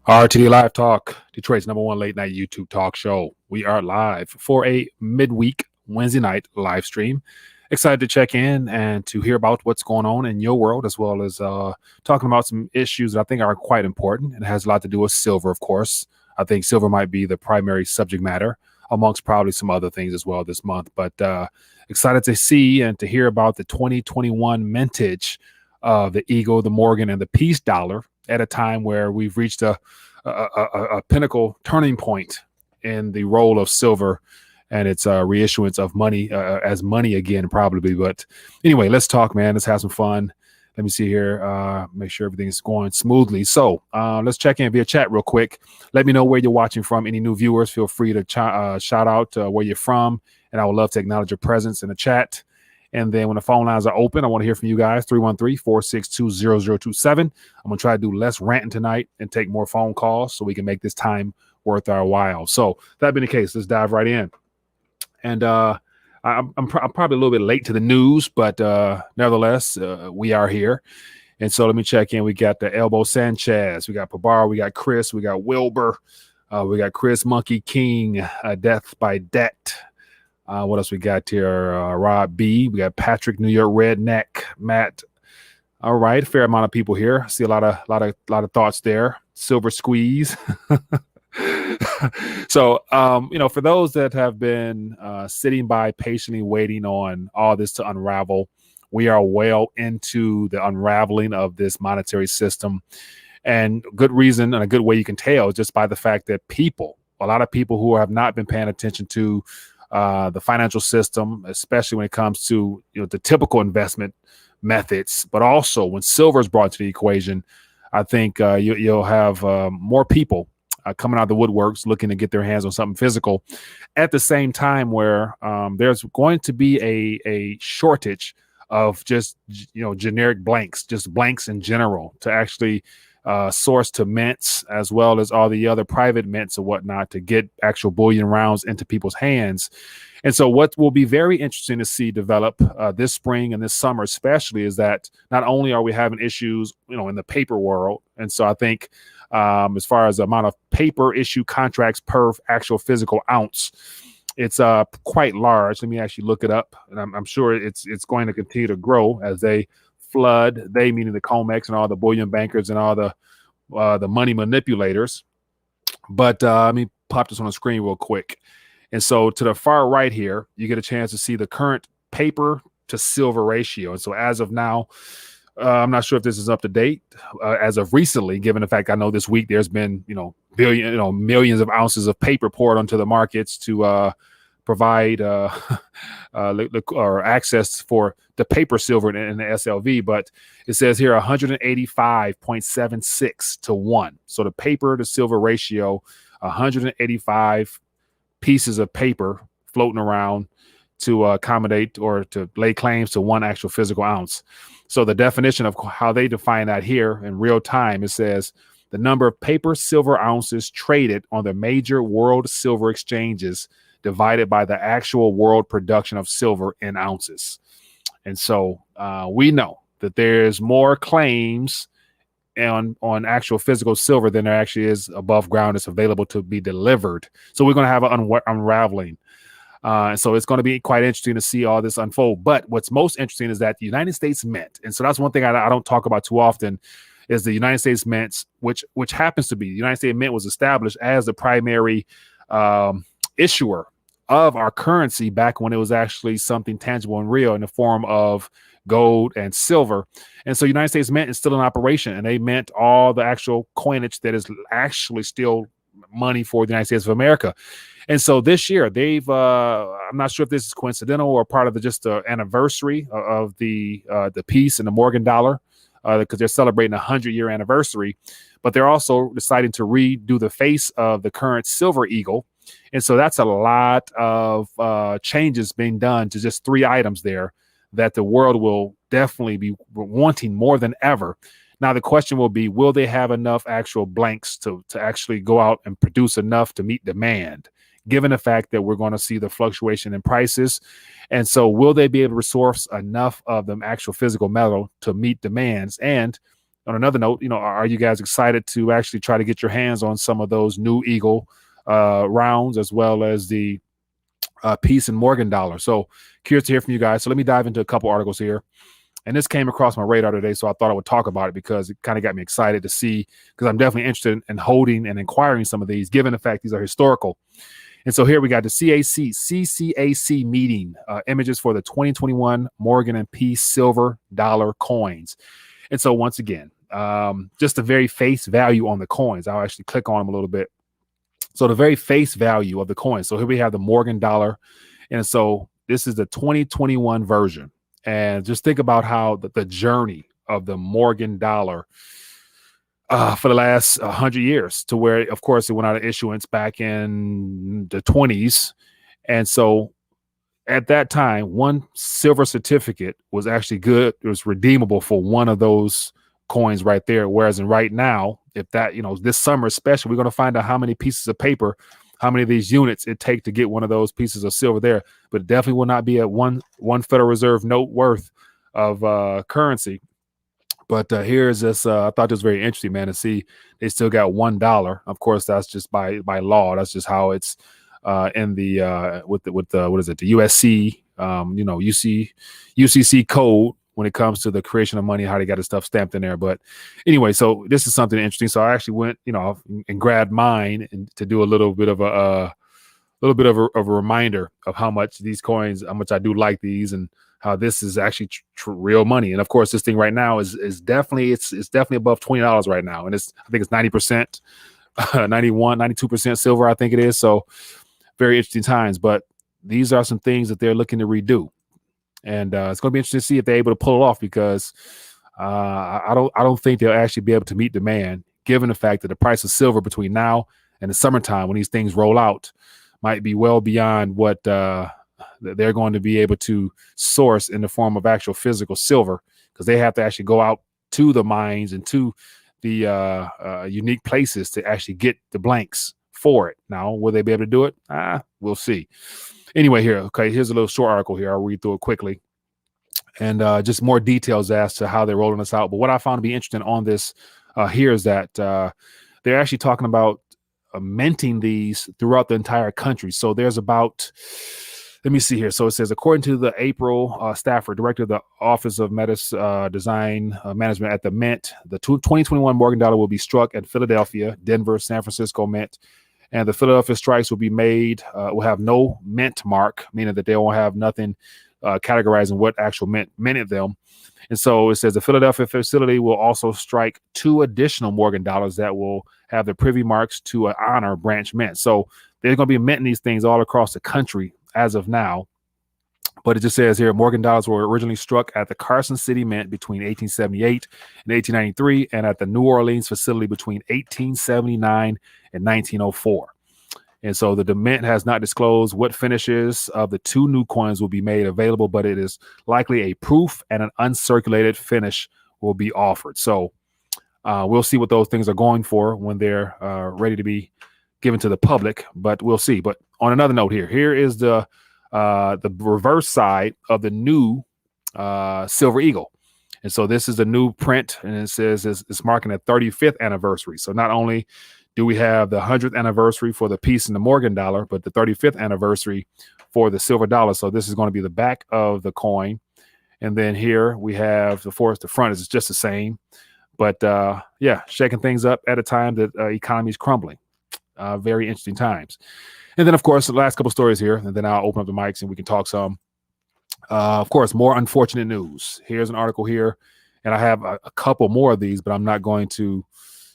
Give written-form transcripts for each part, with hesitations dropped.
RTD Live Talk, Detroit's #1 late night YouTube talk show. We are live for a midweek Wednesday night live stream. Excited to check in and to hear about what's going on in your world, as well as talking about some issues that I think are quite important. It has a lot to do with silver, of course. I think silver might be the primary subject matter amongst probably some other things as well this month. But excited to see and to hear about the 2021 mintage of the Eagle, the Morgan, and the Peace dollar at a time where we've reached a pinnacle turning point in the role of silver and its reissuance of money as money again, probably. But anyway, let's talk, man. Let's have some fun. Let me see here. Make sure everything's going smoothly. So let's check in via chat real quick. Let me know where you're watching from. Any new viewers, feel free to shout out where you're from. And I would love to acknowledge your presence in the chat. And then when the phone lines are open, I want to hear from you guys, 313-462-0027. I'm going to try to do less ranting tonight and take more phone calls so we can make this time worth our while. So that being the case, let's dive right in. And I'm probably a little bit late to the news, but nevertheless, we are here. And so let me check in. We got the Elbow Sanchez. We got Pabar. We got Chris. We got Wilbur. We got Chris Monkey King, Death by Debt. What else we got here? Rob B. We got Patrick, New York Redneck, Matt. All right, fair amount of people here. I see a lot of thoughts there. Silver Squeeze. So, for those that have been sitting by patiently waiting on all this to unravel, we are well into the unraveling of this monetary system, and good reason and a good way you can tell just by the fact that a lot of people who have not been paying attention to the financial system, especially when it comes to the typical investment methods, but also when silver is brought to the equation, I think you'll have more people coming out of the woodworks looking to get their hands on something physical. At the same time, where there's going to be a shortage of just generic blanks, just blanks in general, to actually source to mints, as well as all the other private mints and whatnot, to get actual bullion rounds into people's hands. And so what will be very interesting to see develop this spring and this summer especially is that not only are we having issues in the paper world, and so I think as far as the amount of paper issue contracts per actual physical ounce, it's quite large. Let me actually look it up, and I'm sure it's going to continue to grow as they flood, they meaning the COMEX and all the bullion bankers and all the money manipulators. But let me pop this on the screen real quick. And so to the far right here, you get a chance to see the current paper to silver ratio. And so as of now, I'm not sure if this is up to date as of recently, given the fact I know this week there's been millions of ounces of paper poured onto the markets to provide or access for the paper silver in the SLV, but it says here 185.76 to 1. So the paper to silver ratio, 185 pieces of paper floating around to accommodate or to lay claims to one actual physical ounce. So the definition of how they define that here in real time, it says the number of paper silver ounces traded on the major world silver exchanges divided by the actual world production of silver in ounces. And so we know that there's more claims on actual physical silver than there actually is above ground that's available to be delivered. So we're going to have an unraveling. And so it's going to be quite interesting to see all this unfold. But what's most interesting is that the United States Mint, and so that's one thing I don't talk about too often, is the United States Mint, which happens to be the United States Mint was established as the primary issuer of our currency back when it was actually something tangible and real in the form of gold and silver. And so United States Mint is still in operation, and they mint all the actual coinage that is actually still money for the United States of America. And so this year they've I'm not sure if this is coincidental or part of the anniversary of the peace and the Morgan dollar, because they're celebrating a 100-year anniversary, but they're also deciding to redo the face of the current silver eagle. And so that's a lot of changes being done to just 3 items there that the world will definitely be wanting more than ever. Now, the question will be, will they have enough actual blanks to actually go out and produce enough to meet demand, given the fact that we're going to see the fluctuation in prices? And so will they be able to resource enough of the actual physical metal to meet demands? And on another note, are you guys excited to actually try to get your hands on some of those new Eagle rounds, as well as the Peace and Morgan dollar? So curious to hear from you guys. So let me dive into a couple articles here. And this came across my radar today, so I thought I would talk about it because it kind of got me excited to see, because I'm definitely interested in holding and acquiring some of these, given the fact these are historical. And so here we got the CCAC meeting, images for the 2021 Morgan and Peace silver dollar coins. And so once again, just the very face value on the coins. I'll actually click on them a little bit. So the very face value of the coin. So here we have the Morgan dollar. And so this is the 2021 version. And just think about how the journey of the Morgan dollar for the last 100 years, to where, of course, it went out of issuance back in the 20s. And so at that time, one silver certificate was actually good. It was redeemable for one of those coins right there. Whereas right now, if that, this summer especially, we're going to find out how many pieces of paper, how many of these units it take to get one of those pieces of silver there. But it definitely will not be at one Federal Reserve note worth of currency. But here's this. I thought this was very interesting, man, to see they still got $1. Of course, that's just by law. That's just how it's in the with the what is it, the USC UCC code when it comes to the creation of money, how they got the stuff stamped in there. But anyway, so this is something interesting. So I actually went, and grabbed mine and to do a little bit of a reminder of how much these coins, how much I do like these, and how this is actually real money. And of course, this thing right now is definitely, it's definitely above $20 right now. And I think it's 90%, 91, 92% silver, I think it is. So very interesting times, but these are some things that they're looking to redo. And it's going to be interesting to see if they're able to pull it off, because I don't think they'll actually be able to meet demand, given the fact that the price of silver between now and the summertime, when these things roll out, might be well beyond what they're going to be able to source in the form of actual physical silver, because they have to actually go out to the mines and to the unique places to actually get the blanks for it. Now, will they be able to do it? We'll see. Anyway, here's a little short article here. I'll read through it quickly, and just more details as to how they're rolling this out. But what I found to be interesting on this here is that they're actually talking about minting these throughout the entire country. So there's about, let me see here. So it says, according to the April Stafford, director of the Office of Design Management at the Mint, the 2021 Morgan dollar will be struck at Philadelphia, Denver, San Francisco Mint. And the Philadelphia strikes will be made, will have no mint mark, meaning that they won't have nothing categorizing what actual minted them. And so it says the Philadelphia facility will also strike 2 additional Morgan dollars that will have the privy marks to honor branch mint. So they're going to be minting these things all across the country as of now. But it just says here, Morgan dollars were originally struck at the Carson City Mint between 1878 and 1893, and at the New Orleans facility between 1879 and 1904. And so the Mint has not disclosed what finishes of the 2 new coins will be made available, but it is likely a proof and an uncirculated finish will be offered. So we'll see what those things are going for when they're ready to be given to the public, but we'll see. But on another note here is the reverse side of the new Silver Eagle. And so this is the new print, and it says it's marking a 35th anniversary. So not only do we have the 100th anniversary for the Peace and the Morgan dollar, but the 35th anniversary for the silver dollar. So this is going to be the back of the coin. And then here we have, of course, the front is just the same. But yeah, shaking things up at a time that economy is crumbling. Very interesting times. And then, of course, the last couple stories here, and then I'll open up the mics and we can talk some. Of course, more unfortunate news. Here's an article here, and I have a couple more of these, but I'm not going to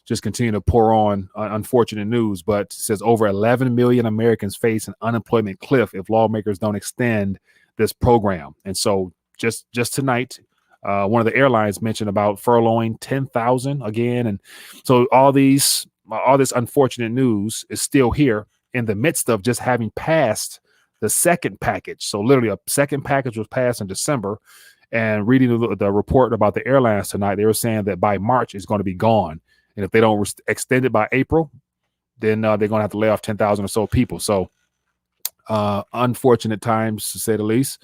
just continue to pour on unfortunate news. But it says over 11 million Americans face an unemployment cliff if lawmakers don't extend this program. And so just tonight, one of the airlines mentioned about furloughing 10,000 again. And so all this unfortunate news is still here in the midst of just having passed the second package. So literally a second package was passed in December, and reading the report about the airlines tonight, they were saying that by March it's going to be gone. And if they don't extend it by April, then they're going to have to lay off 10,000 or so people. So unfortunate times, to say the least.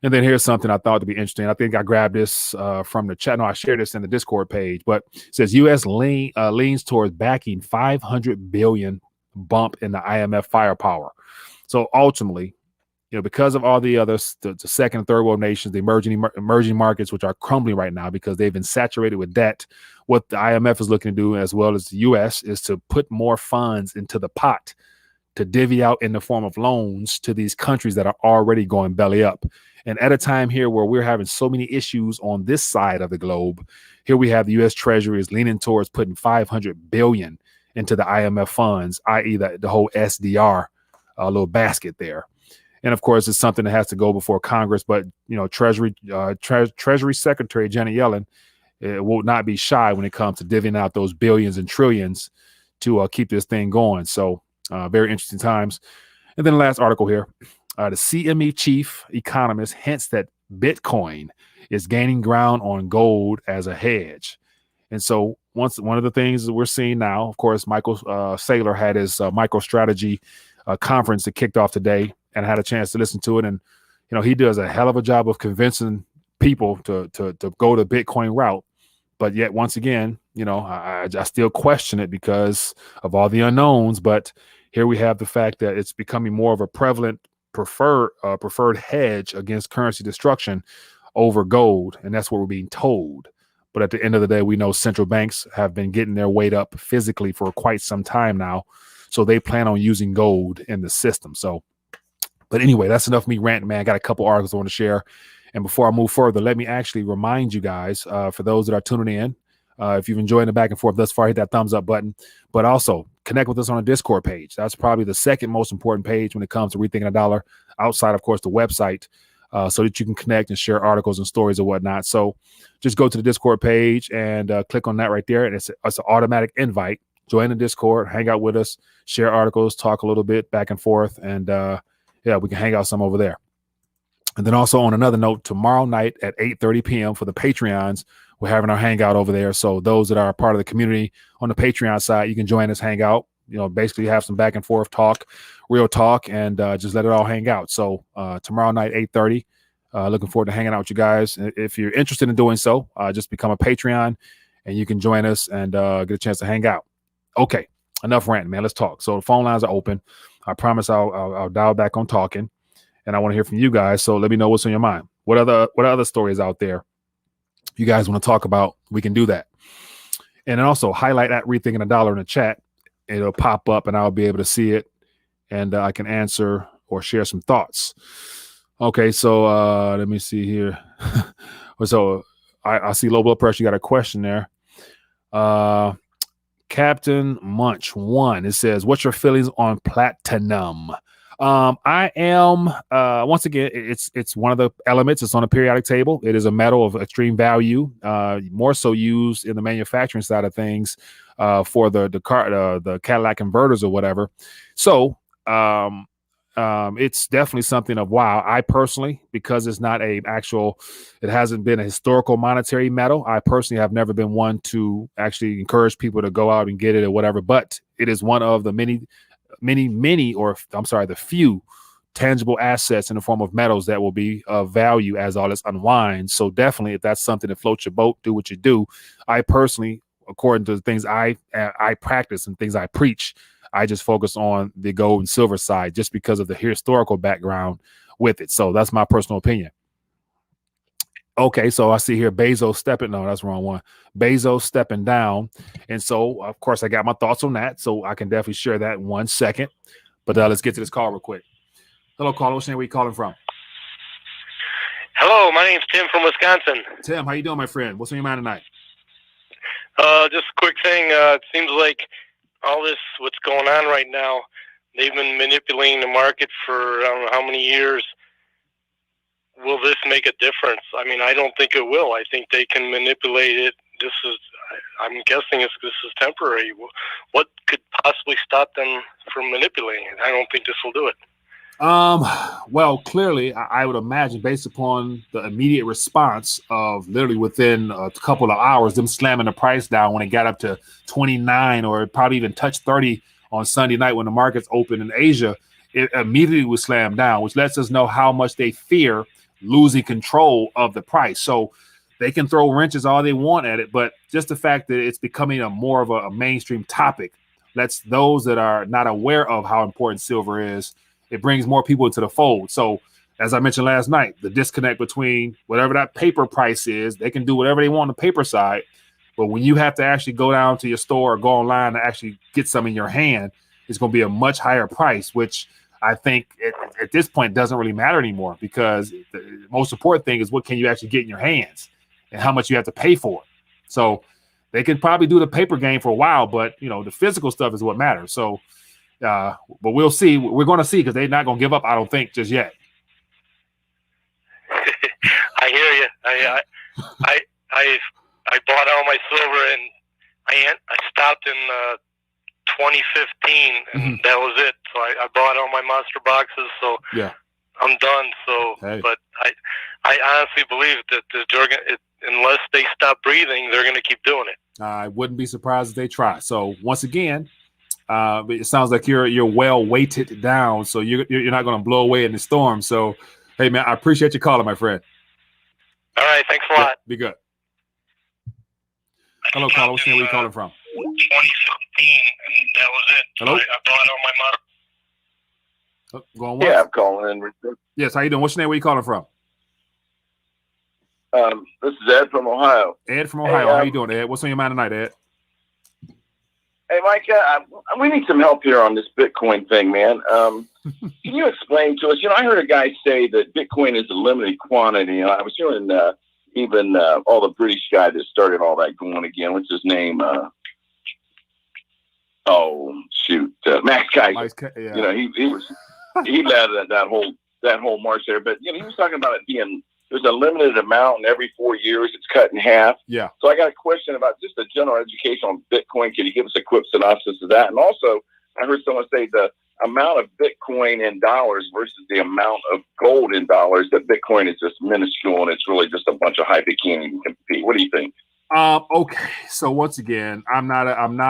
And then here's something I thought to be interesting. I think I grabbed this from the chat. No, I shared this in the Discord page, but it says U.S. leans towards backing 500 billion bump in the IMF firepower. So ultimately, because of all the others, the second and third world nations, the emerging markets, which are crumbling right now because they've been saturated with debt, what the IMF is looking to do, as well as the U.S., is to put more funds into the pot to divvy out in the form of loans to these countries that are already going belly up. And at a time here where we're having so many issues on this side of the globe, here we have the U.S. Treasury is leaning towards putting 500 billion into the IMF funds, i.e. the whole SDR little basket there. And of course, it's something that has to go before Congress. But Treasury Secretary Janet Yellen will not be shy when it comes to divvying out those billions and trillions to keep this thing going. So very interesting times. And then the last article here. The CME chief economist hints that Bitcoin is gaining ground on gold as a hedge. And so one of the things that we're seeing now, of course, Michael Saylor had his MicroStrategy conference that kicked off today, and I had a chance to listen to it. And, he does a hell of a job of convincing people to go the Bitcoin route. But yet, once again, I still question it because of all the unknowns. But here we have the fact that it's becoming more of a prevalent preferred hedge against currency destruction over gold, and that's what we're being told. But at the end of the day, we know central banks have been getting their weight up physically for quite some time now, so they plan on using gold in the system. So, but anyway, that's enough of me ranting, man. I got a couple articles I want to share, and before I move further, let me actually remind you guys, for those that are tuning in, if you've enjoyed the back and forth thus far, hit that thumbs up button. But also connect with us on a Discord page. That's probably the second most important page when it comes to Rethinking a Dollar, outside, of course, the website, so that you can connect and share articles and stories and whatnot. So just go to the Discord page and click on that right there. And it's an automatic invite. Join the Discord, hang out with us, share articles, talk a little bit back and forth. And we can hang out some over there. And then also on another note, tomorrow night at 8:30 p.m. for the Patreons, we're having our hangout over there. So those that are a part of the community on the Patreon side, you can join us, hang out, basically have some back and forth talk, real talk, and just let it all hang out. So tomorrow night, 8:30, looking forward to hanging out with you guys. If you're interested in doing so, just become a Patreon and you can join us and get a chance to hang out. Okay, enough ranting, man. Let's talk. So the phone lines are open. I promise I'll dial back on talking, and I want to hear from you guys. So let me know what's on your mind. What other stories out there you guys want to talk about? We can do that. And then also highlight at Rethinking a Dollar in the chat. It'll pop up and I'll be able to see it, and I can answer or share some thoughts. Okay, so let me see here. So I see low blood pressure. You got a question there. Captain Munch 1. It says, what's your feelings on platinum? I am once again, it's one of the elements. It's on a periodic table. It is a metal of extreme value, more so used in the manufacturing side of things, for the Cadillac converters or whatever. So it's definitely something of wow. I personally, because it's not it hasn't been a historical monetary metal, I personally have never been one to actually encourage people to go out and get it or whatever. But it is one of the the few tangible assets in the form of metals that will be of value as all this unwinds. So definitely, if that's something that floats your boat, do what you do. I personally, according to the things I practice and things I preach, I just focus on the gold and silver side just because of the historical background with it. So that's my personal opinion. Okay, so I see here Bezos stepping. No, that's the wrong one. Bezos stepping down. And so, of course, I got my thoughts on that. So I can definitely share that in 1 second. But let's get to this call real quick. Hello, caller. What's your name? Where you calling from? Hello, my name's Tim from Wisconsin. Tim, how you doing, my friend? What's on your mind tonight? Just a quick thing. It seems like all this, what's going on right now, they've been manipulating the market for I don't know how many years. Will this make a difference? I mean, I don't think it will. I think they can manipulate it. I'm guessing this is temporary. What could possibly stop them from manipulating it? I don't think this will do it. Well, clearly, I would imagine, based upon the immediate response of literally within a couple of hours, them slamming the price down when it got up to 29 or probably even touched 30 on Sunday night when the markets opened in Asia, it immediately was slammed down, which lets us know how much they fear losing control of the price. So they can throw wrenches all they want at it, but just the fact that it's becoming more of a mainstream topic lets those that are not aware of how important silver is, it brings more people into the fold. So as I mentioned last night, the disconnect between whatever that paper price is, they can do whatever they want on the paper side. But when you have to actually go down to your store or go online to actually get some in your hand, it's going to be a much higher price, which I think at this point doesn't really matter anymore, because the most important thing is what can you actually get in your hands and how much you have to pay for it. So they could probably do the paper game for a while, but the physical stuff is what matters. So, but we'll see. We're going to see, because they're not going to give up, I don't think, just yet. I hear you. I bought all my silver, and I stopped in 2015, and that was it. So I bought all my monster boxes. So yeah, I'm done. So, but I honestly believe that unless they stop breathing, they're going to keep doing it. I wouldn't be surprised if they try. So once again, it sounds like you're well weighted down, so you're not going to blow away in the storm. So, hey man, I appreciate you calling, my friend. All right, thanks a lot. Be good. Hello, caller. What's your name? Where you calling from? 2015, and that was it. Hello. I bought all my money. Go on once. Yeah, I'm calling in, Richard. Yes, how you doing? What's your name? Where you calling from? This is Ed from Ohio. Ed from Ohio. How you doing, Ed? What's on your mind tonight, Ed? Hey, Micah, we need some help here on this Bitcoin thing, man. Can you explain to us? I heard a guy say that Bitcoin is a limited quantity. I was hearing even all the British guy that started all that going again. What's his name? Max Keiser. Yeah. He led that whole march there. But he was talking about it being there's a limited amount, and every 4 years it's cut in half. Yeah. So I got a question about just a general education on Bitcoin. Can you give us a quick synopsis of that? And also, I heard someone say the amount of Bitcoin in dollars versus the amount of gold in dollars, that Bitcoin is just minuscule and it's really just a bunch of hype that can't even compete. What do you think? Okay. So once again, I'm not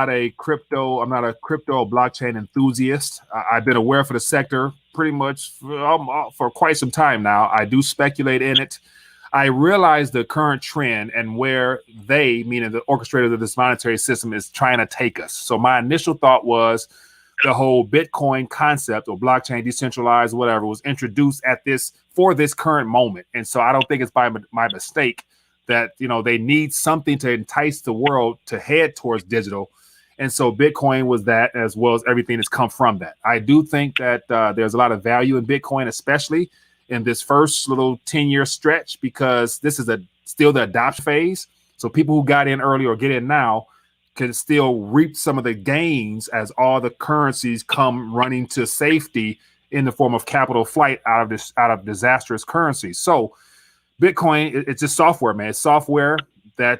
a crypto blockchain enthusiast. I've been aware for the sector pretty much for quite some time now. I do speculate in it. I realize the current trend and where they, meaning the orchestrator of this monetary system, is trying to take us. So my initial thought was the whole Bitcoin concept or blockchain, decentralized, whatever, was introduced for this current moment. And so I don't think it's by my mistake that, they need something to entice the world to head towards digital. And so Bitcoin was that, as well as everything that's come from that. I do think that there's a lot of value in Bitcoin, especially in this first little 10-year stretch, because this is still the adoption phase. So people who got in early or get in now can still reap some of the gains as all the currencies come running to safety in the form of capital flight out of disastrous currencies. So Bitcoin, it's just software, man. It's software that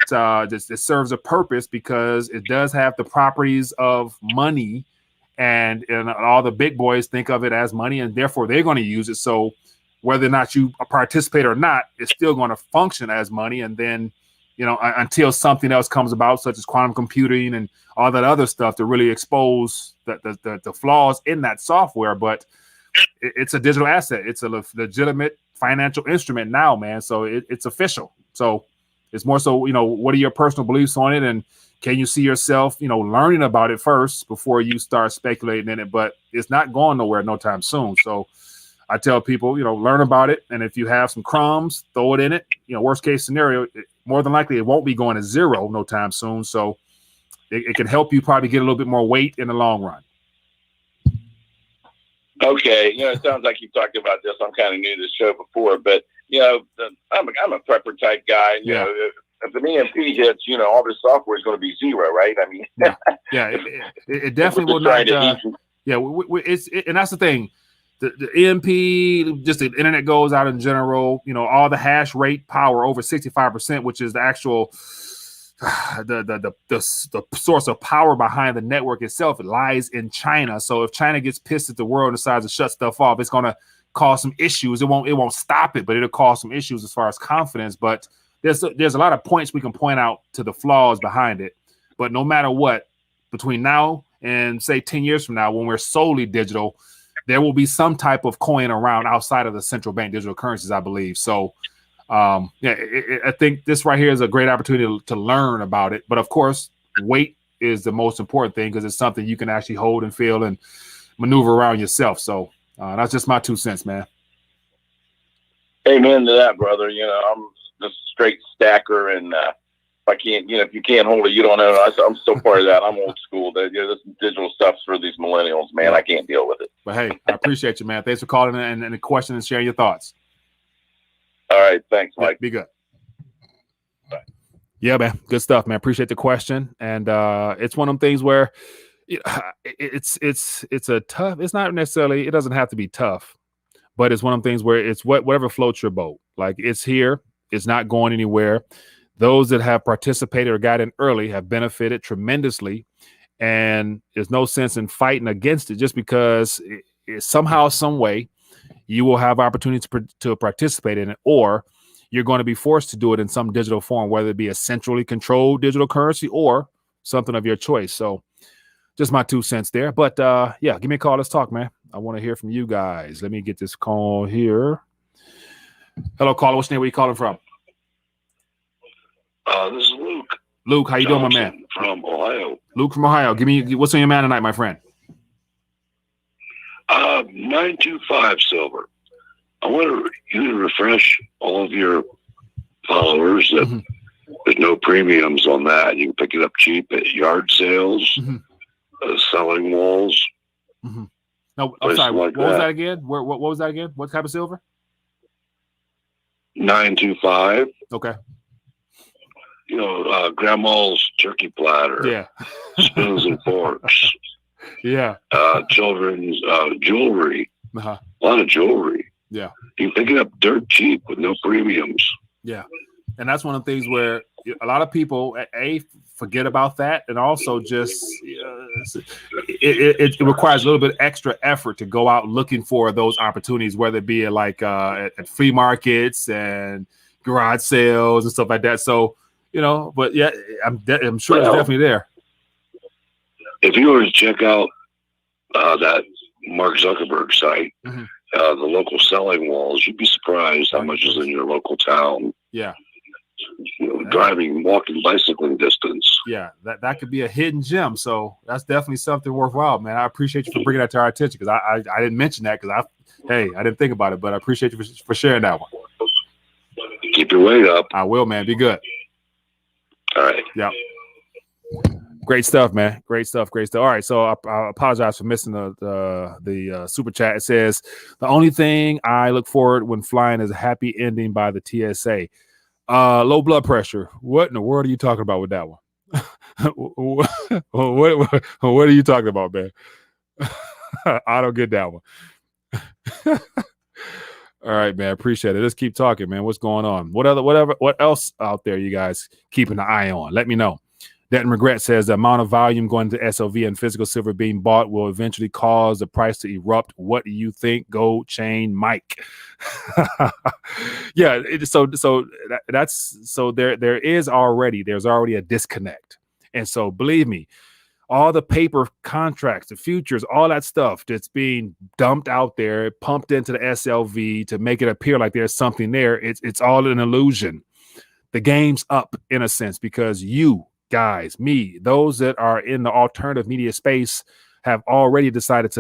it serves a purpose because it does have the properties of money, and all the big boys think of it as money, and therefore they're going to use it. So whether or not you participate or not, it's still going to function as money. And then, until something else comes about, such as quantum computing and all that other stuff, to really expose the flaws in that software. But it's a digital asset. It's a legitimate financial instrument now, man. So it's official. So it's more so, what are your personal beliefs on it? And can you see yourself, learning about it first before you start speculating in it? But it's not going nowhere no time soon. So I tell people, learn about it. And if you have some crumbs, throw it in it. Worst case scenario, more than likely, it won't be going to zero no time soon. So it can help you probably get a little bit more weight in the long run. Okay. It sounds like you've talked about this. I'm kind of new to the show before, but, I'm a prepper type guy. Yeah. If an EMP hits, all this software is going to be zero, right? I mean, yeah, it definitely will not. And that's the thing. The EMP, just the internet goes out in general, all the hash rate power over 65%, which is the actual the source of power behind the network itself, it lies in China. So if China gets pissed at the world and decides to shut stuff off, it's going to cause some issues. It won't stop it, but it'll cause some issues as far as confidence. But there's a lot of points we can point out to the flaws behind it. But no matter what, between now and say 10 years from now, when we're solely digital, there will be some type of coin around outside of the central bank digital currencies, I believe. So, I think this right here is a great opportunity to learn about it. But of course, weight is the most important thing because it's something you can actually hold and feel and maneuver around yourself. So that's just my 2 cents, man. Amen to that, brother. I'm just a straight stacker, and if I can't, if you can't hold it, you don't know. I'm still part of that. I'm old school. This digital stuff's for these millennials, man. I can't deal with it. But hey, I appreciate you, man. Thanks for calling and the question and sharing your thoughts. All right, thanks, Mike. Be good. Bye. Yeah, man. Good stuff, man. Appreciate the question. And it's one of them things where it's a tough. It's not necessarily. It doesn't have to be tough, but it's one of them things where it's whatever floats your boat. Like it's here. It's not going anywhere. Those that have participated or got in early have benefited tremendously, and there's no sense in fighting against it just because somehow, some way, you will have opportunities to participate in it, or you're going to be forced to do it in some digital form, whether it be a centrally controlled digital currency or something of your choice. So just my 2 cents there. But yeah, give me a call. Let's talk, man. I want to hear from you guys. Let me get this call here. Hello, caller. What's your name? Where you calling from? This is Luke. Luke, how you doing, my man? From Ohio. Luke from Ohio. Give me what's on your mind tonight, my friend? 925 silver. I want you to refresh all of your followers that there's no premiums on that. You can pick it up cheap at yard sales, selling walls. No, I'm sorry. What was that again? What was that again? What type of silver? 925. Okay. Grandma's turkey platter. Yeah. Spoons and forks. Yeah. Children's jewelry. A lot of jewelry. Yeah. You can pick it up dirt cheap with no premiums. Yeah. And that's one of the things where a lot of people forget about that, and also just it requires a little bit extra effort to go out looking for those opportunities, whether it be like at flea markets and garage sales and stuff like that. So but yeah, I'm sure it's definitely there. If you were to check out that Mark Zuckerberg site, the local selling walls, you'd be surprised how much is in your local town. Yeah. Driving, walking, bicycling distance. Yeah, that could be a hidden gem. So that's definitely something worthwhile, man. I appreciate you for bringing that to our attention, because I didn't mention that because I didn't think about it, but I appreciate you for sharing that one. Keep your weight up. I will, man. Be good. All right. Yeah. Great stuff, man. Great stuff. All right. So I apologize for missing the super chat. It says, the only thing I look forward when flying is a happy ending by the TSA. Low blood pressure. What in the world are you talking about with that one? what are you talking about, man? I don't get that one. All right, man. Appreciate it. Let's keep talking, man. What's going on? What else out there you guys keeping an eye on? Let me know. Debt and Regret says the amount of volume going to SLV and physical silver being bought will eventually cause the price to erupt. What do you think? Gold Chain Mike. Yeah. There's already a disconnect. And so believe me, all the paper contracts, the futures, all that stuff that's being dumped out there, pumped into the SLV to make it appear like there's something there. It's all an illusion. The game's up in a sense, because you guys, me, those that are in the alternative media space have already decided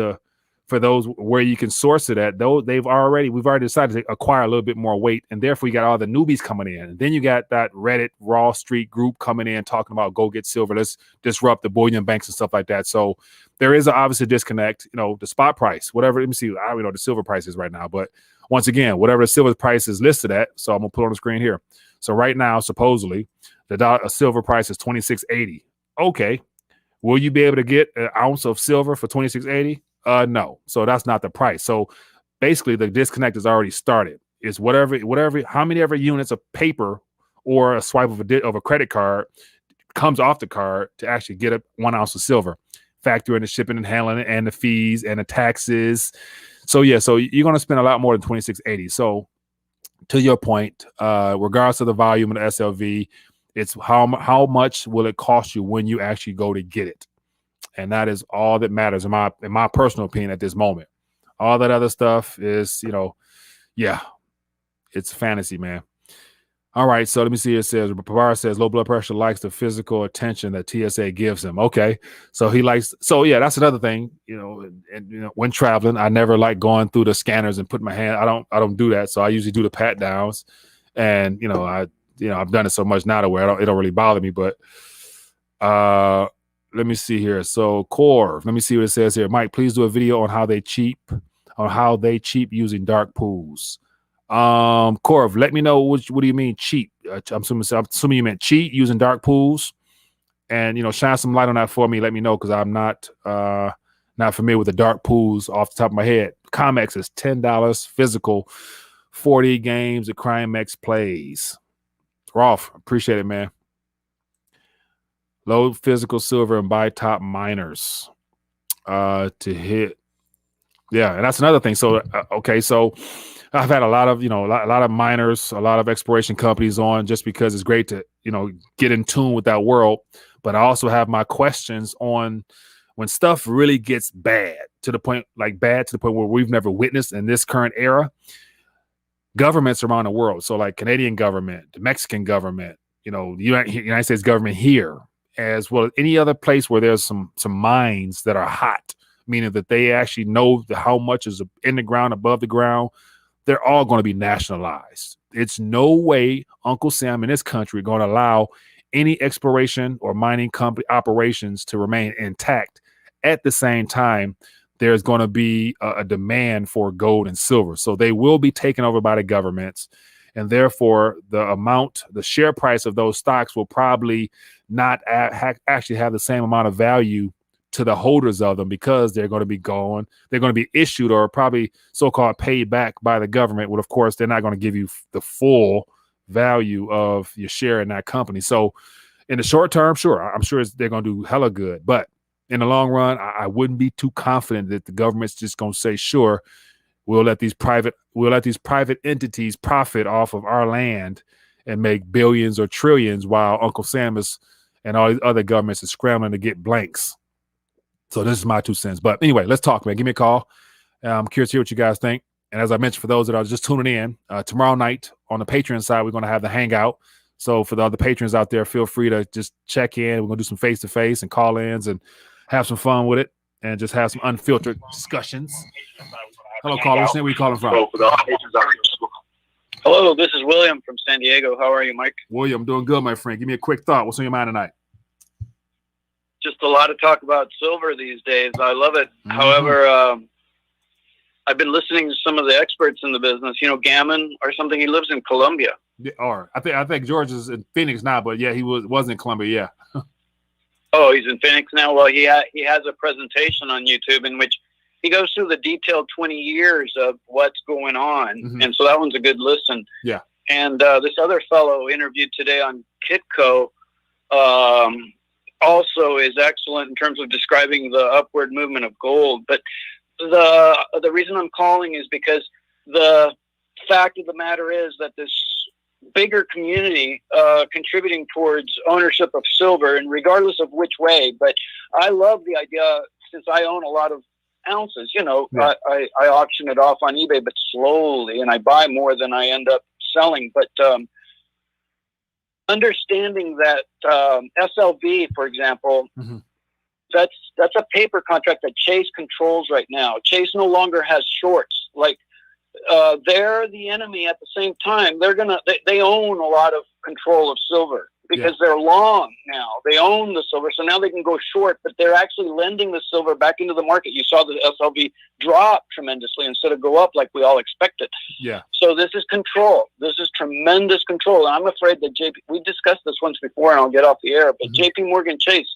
for those where you can source it at, though we've already decided to acquire a little bit more weight, and therefore you got all the newbies coming in. And then you got that Reddit Wall Street group coming in talking about go get silver, let's disrupt the bullion banks and stuff like that. So there is obviously a disconnect. The spot price, whatever. Let me see. I don't even know what the silver price is right now, but once again, whatever the silver price is listed at. So I'm gonna put on the screen here. So right now, supposedly, a silver price is $26.80. Okay, will you be able to get an ounce of silver for $26.80? No. So that's not the price. So basically, the disconnect has already started. It's whatever, how many ever units of paper or a swipe of a credit card comes off the card to actually get 1 ounce of silver. Factor in the shipping and handling and the fees and the taxes. So yeah, so you're going to spend a lot more than $26.80. So to your point, regardless of the volume of the SLV, it's how much will it cost you when you actually go to get it. And that is all that matters in my personal opinion at this moment. All that other stuff is, yeah, it's fantasy, man. All right, so let me see. It says Pavar says low blood pressure likes the physical attention that TSA gives him. Okay, so he likes. So yeah, that's another thing. And when traveling, I never like going through the scanners and putting my hand. I don't do that. So I usually do the pat downs, and I've done it so much now to where it don't really bother me. But let me see here. So Corv, let me see what it says here. Mike, please do a video on how they cheap using dark pools. Corv, let me know what do you mean cheap? I'm assuming you meant cheat using dark pools, and shine some light on that for me. Let me know, because I'm not familiar with the dark pools off the top of my head. Comex is $10 physical, 40 games at Crimex plays. Rolf, appreciate it, man. Low physical silver and buy top miners to hit. Yeah, and that's another thing. So okay, so I've had a lot of a lot of miners, a lot of exploration companies on, just because it's great to get in tune with that world. But I also have my questions on when stuff really gets bad to the point where we've never witnessed in this current era. Governments around the world, so like Canadian government, the Mexican government, the United States government here, as well as any other place where there's some mines that are hot, meaning that they actually know how much is in the ground, above the ground. They're all going to be nationalized. It's no way Uncle Sam in this country going to allow any exploration or mining company operations to remain intact. At the same time, there's going to be a demand for gold and silver. So they will be taken over by the governments. And therefore, the share price of those stocks will probably not actually have the same amount of value to the holders of them, because they're going to be gone. They're going to be issued or probably so-called paid back by the government. Well, of course, they're not going to give you the full value of your share in that company. So in the short term, sure, I'm sure they're going to do hella good. But in the long run, I wouldn't be too confident that the government's just going to say, sure, we'll let these private entities profit off of our land and make billions or trillions, while Uncle Sam and all these other governments are scrambling to get blanks. So this is my 2 cents. But anyway, let's talk, man. Give me a call. I'm curious to hear what you guys think. And as I mentioned, for those that are just tuning in, tomorrow night on the Patreon side, we're going to have the hangout. So for the other patrons out there, feel free to just check in. We're going to do some face-to-face and call-ins and have some fun with it, and just have some unfiltered discussions. Hello, caller. Where are you calling from? Hello, this is William from San Diego. How are you, Mike? William, I'm doing good, my friend. Give me a quick thought. What's on your mind tonight? Just a lot of talk about silver these days. I love it. Mm-hmm. However, I've been listening to some of the experts in the business. Gammon or something. He lives in Colombia. Yeah, or I think George is in Phoenix now, but yeah, he was in Colombia. Yeah. Oh, he's in Phoenix now. Well, he has a presentation on YouTube in which he goes through the detailed 20 years of what's going on, mm-hmm. and so that one's a good listen. Yeah. And this other fellow interviewed today on Kitco also is excellent in terms of describing the upward movement of gold. But the reason I'm calling is because the fact of the matter is that this bigger community contributing towards ownership of silver, and regardless of which way, but I love the idea, since I own a lot of ounces, yeah. I auction it off on eBay, but slowly, and I buy more than I end up selling. But understanding that SLV, for example, mm-hmm. that's a paper contract that Chase controls right now. Chase no longer has shorts. Like they're the enemy. At the same time, they own a lot of control of silver because they're long now. They own the silver, so now they can go short, but they're actually lending the silver back into the market. You saw the SLV drop tremendously instead of go up like we all expected. Yeah. So this is control. This is tremendous control. And I'm afraid that we discussed this once before, and I'll get off the air, but mm-hmm. JP Morgan Chase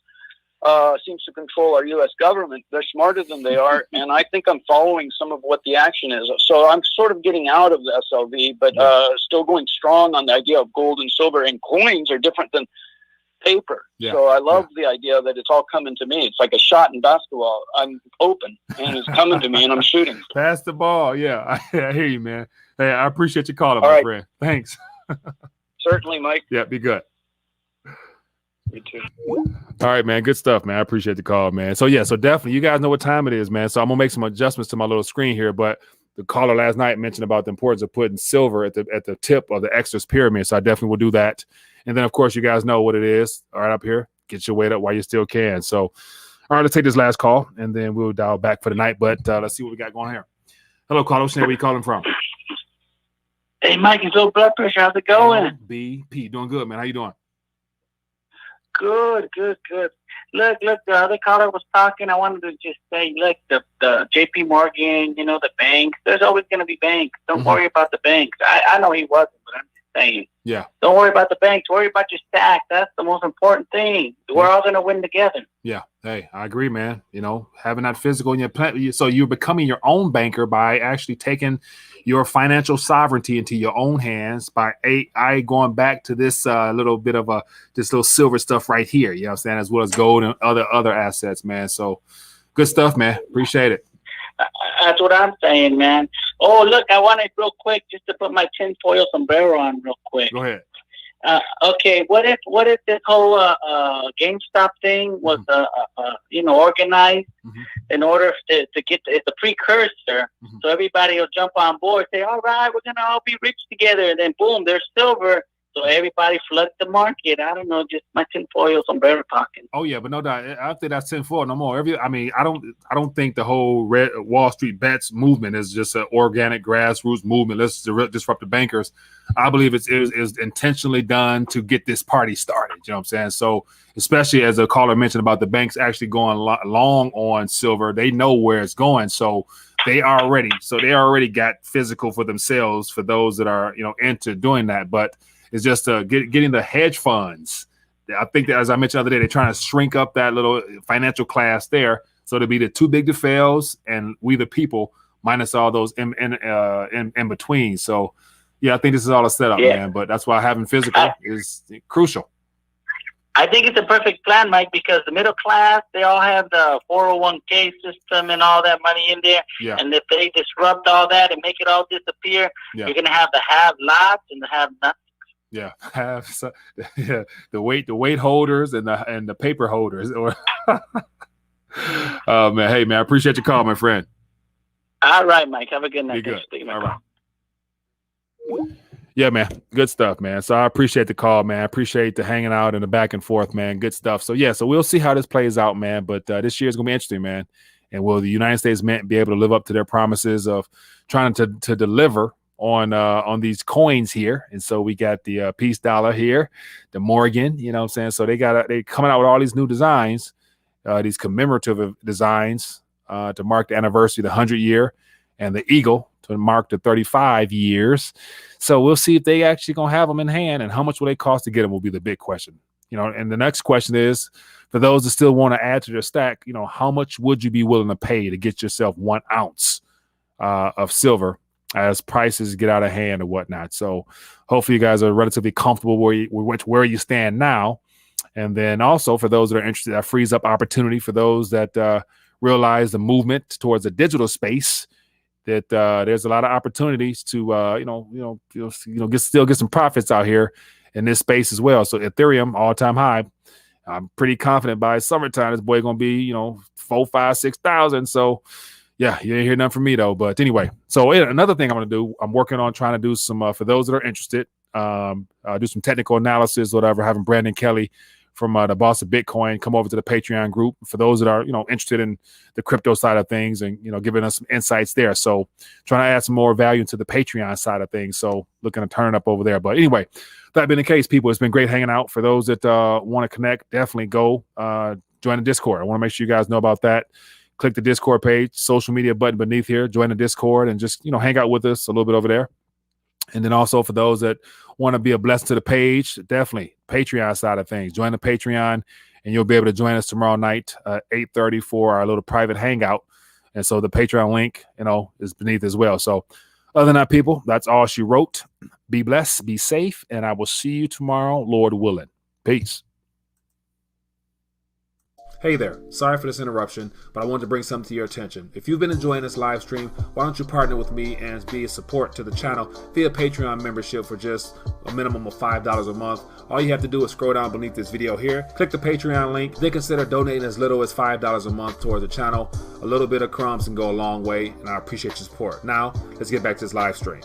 seems to control our U.S. government. They're smarter than they are, and I think I'm following some of what the action is. So I'm sort of getting out of the SLV, but still going strong on the idea of gold and silver, and coins are different than paper. Yeah. So I love the idea that it's all coming to me. It's like a shot in basketball. I'm open, and it's coming to me, and I'm shooting. Pass the ball. Yeah, I hear you, man. Hey, I appreciate you calling, my friend. Thanks. Certainly, Mike. Yeah, be good. You too. All right, man. Good stuff, man. I appreciate the call, man. So so definitely, you guys know what time it is, man. So I'm gonna make some adjustments to my little screen here. But the caller last night mentioned about the importance of putting silver at the tip of the Exodus pyramid. So I definitely will do that. And then, of course, you guys know what it is. All right, up here, get your weight up while you still can. So, all right, let's take this last call, and then we'll dial back for the night. But let's see what we got going here. Hello, caller. What's your name? Where you calling from? Hey, Mike, it's low blood pressure. How's it going? BP. Doing good, man. How you doing? Good. Look, the other caller was talking. I wanted to just say, look, the JP Morgan, the banks, there's always going to be banks. Don't worry about the banks. I know he wasn't, but I'm just saying. Yeah. Don't worry about the banks. Worry about your stack. That's the most important thing. We're all going to win together. Yeah. Hey, I agree, man. Having that physical in your plan. So you're becoming your own banker by actually taking your financial sovereignty into your own hands by going back to this little bit of this little silver stuff right here. You know what I'm saying? As well as gold and other assets, man. So good stuff, man. Appreciate it. That's what I'm saying, man. Oh, look, I wanted real quick just to put my tinfoil sombrero on real quick. Go ahead. Okay, what if this whole GameStop thing was organized in order to get it's a precursor, so everybody will jump on board, say, all right, we're gonna all be rich together, and then boom, there's silver, so everybody floods the market. I don't know, just my tinfoil sombrero talking. Oh yeah, but no doubt, I don't think that's tinfoil no more. I don't think the whole Red Wall Street Bets movement is just an organic grassroots movement. Let's disrupt the bankers. I believe it was intentionally done to get this party started. You know what I'm saying? So especially as a caller mentioned about the banks actually going long on silver, they know where it's going. So they already got physical for themselves for those that are into doing that. But it's just getting the hedge funds. I think that, as I mentioned the other day, they're trying to shrink up that little financial class there. So to be the too big to fails and we the people minus all those in between. So yeah, I think this is all a setup, man. But that's why having physical is crucial. I think it's a perfect plan, Mike, because the middle class, they all have the 401k system and all that money in there. Yeah. And if they disrupt all that and make it all disappear, you're going to have the have-lots and the have-nots. Yeah, the weight holders and the paper holders. Oh man, hey man, I appreciate your call, my friend. All right, Mike. Have a good night. Be good. All right. Yeah, man. Good stuff, man. So I appreciate the call, man. I appreciate the hanging out and the back and forth, man. Good stuff. So so we'll see how this plays out, man. But this year is gonna be interesting, man. And will the United States be able to live up to their promises of trying to deliver on these coins here? And so we got the peace dollar here, the Morgan, you know what I'm saying? So they coming out with all these new designs, these commemorative designs to mark the anniversary, the 100 year, and the eagle to mark the 35 years. So we'll see if they actually gonna have them in hand, and how much will they cost to get them will be the big question. And the next question is, for those that still want to add to their stack, how much would you be willing to pay to get yourself 1 ounce of silver as prices get out of hand or whatnot? So hopefully you guys are relatively comfortable where you stand now. And then also for those that are interested, that frees up opportunity for those that realize the movement towards a digital space, that there's a lot of opportunities to get some profits out here in this space as well. So Ethereum all-time high. I'm pretty confident by summertime this boy gonna be 4, 5, 6,000. So yeah, you didn't hear nothing from me though. But anyway, so another thing I'm gonna do, I'm working on trying to do some for those that are interested, do some technical analysis, whatever. Having Brandon Kelly from the Boss of Bitcoin come over to the Patreon group for those that are interested in the crypto side of things, and giving us some insights there. So trying to add some more value to the Patreon side of things. So looking to turn it up over there. But anyway, that being the case, people, it's been great hanging out. For those that want to connect, definitely go join the Discord. I want to make sure you guys know about that. Click the Discord page, social media button beneath here, join the Discord, and just hang out with us a little bit over there. And then also for those that want to be a blessing to the page, definitely Patreon side of things. Join the Patreon, and you'll be able to join us tomorrow night, 8:30 for our little private hangout. And so the Patreon link, is beneath as well. So other than that, people, that's all she wrote. Be blessed, be safe, and I will see you tomorrow, Lord willing. Peace. Hey there, sorry for this interruption, but I wanted to bring something to your attention. If you've been enjoying this live stream, why don't you partner with me and be a support to the channel via Patreon membership for just a minimum of $5 a month. All you have to do is scroll down beneath this video here, click the Patreon link, then consider donating as little as $5 a month towards the channel. A little bit of crumbs can go a long way, and I appreciate your support. Now, let's get back to this live stream.